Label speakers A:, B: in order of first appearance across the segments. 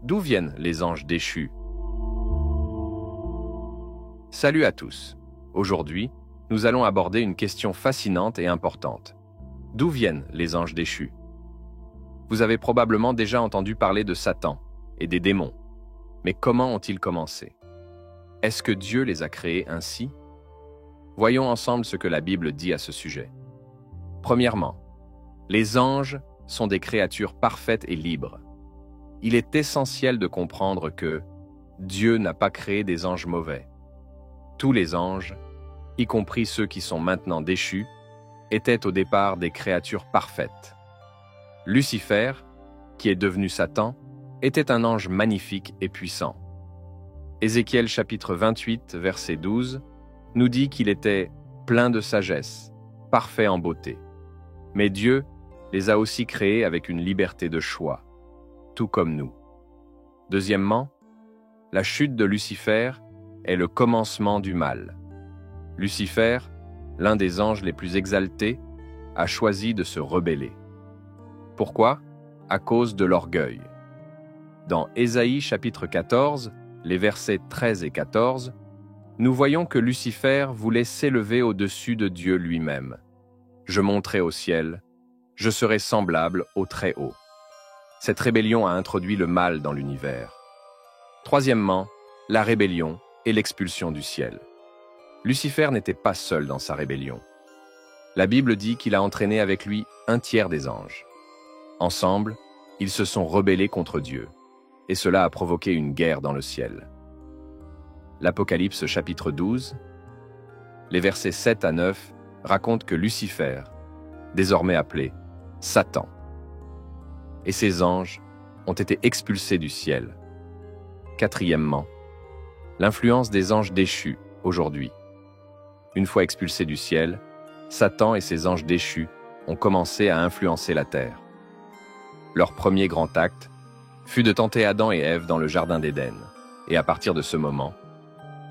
A: D'où viennent les anges déchus? Salut à tous. Aujourd'hui, nous allons aborder une question fascinante et importante. D'où viennent les anges déchus? Vous avez probablement déjà entendu parler de Satan et des démons. Mais comment ont-ils commencé? Est-ce que Dieu les a créés ainsi? Voyons ensemble ce que la Bible dit à ce sujet. Premièrement, les anges sont des créatures parfaites et libres. Il est essentiel de comprendre que Dieu n'a pas créé des anges mauvais. Tous les anges, y compris ceux qui sont maintenant déchus, étaient au départ des créatures parfaites. Lucifer, qui est devenu Satan, était un ange magnifique et puissant. Ézéchiel chapitre 28, verset 12, nous dit qu'il était plein de sagesse, parfait en beauté. Mais Dieu les a aussi créés avec une liberté de choix, tout comme nous. Deuxièmement, la chute de Lucifer est le commencement du mal. Lucifer, l'un des anges les plus exaltés, a choisi de se rebeller. Pourquoi? À cause de l'orgueil. Dans Ésaïe chapitre 14, les versets 13 et 14, nous voyons que Lucifer voulait s'élever au-dessus de Dieu lui-même. Je monterai au ciel, je serai semblable au Très-Haut. Cette rébellion a introduit le mal dans l'univers. Troisièmement, la rébellion et l'expulsion du ciel. Lucifer n'était pas seul dans sa rébellion. La Bible dit qu'il a entraîné avec lui un tiers des anges. Ensemble, ils se sont rebellés contre Dieu, et cela a provoqué une guerre dans le ciel. L'Apocalypse chapitre 12, les versets 7 à 9 racontent que Lucifer, désormais appelé Satan, et ses anges ont été expulsés du ciel. Quatrièmement, l'influence des anges déchus aujourd'hui. Une fois expulsés du ciel, Satan et ses anges déchus ont commencé à influencer la terre. Leur premier grand acte fut de tenter Adam et Ève dans le jardin d'Éden, et à partir de ce moment,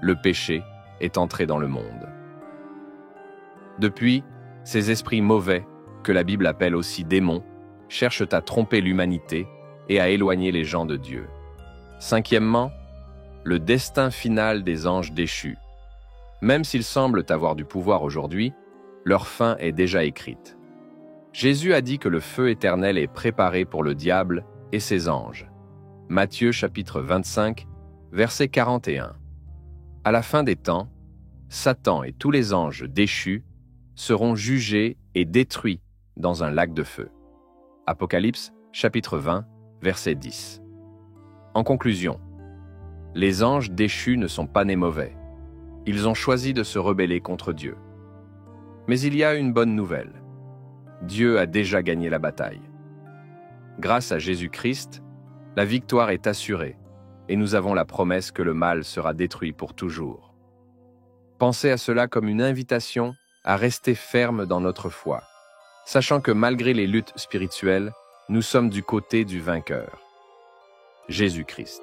A: le péché est entré dans le monde. Depuis, ces esprits mauvais, que la Bible appelle aussi démons, cherchent à tromper l'humanité et à éloigner les gens de Dieu. Cinquièmement, le destin final des anges déchus. Même s'ils semblent avoir du pouvoir aujourd'hui, leur fin est déjà écrite. Jésus a dit que le feu éternel est préparé pour le diable et ses anges. Matthieu chapitre 25, verset 41. À la fin des temps, Satan et tous les anges déchus seront jugés et détruits dans un lac de feu. Apocalypse chapitre 20, verset 10. En conclusion, les anges déchus ne sont pas nés mauvais. Ils ont choisi de se rebeller contre Dieu. Mais il y a une bonne nouvelle. Dieu a déjà gagné la bataille. Grâce à Jésus-Christ, la victoire est assurée et nous avons la promesse que le mal sera détruit pour toujours. Pensez à cela comme une invitation à rester ferme dans notre foi, sachant que malgré les luttes spirituelles, nous sommes du côté du vainqueur, Jésus-Christ.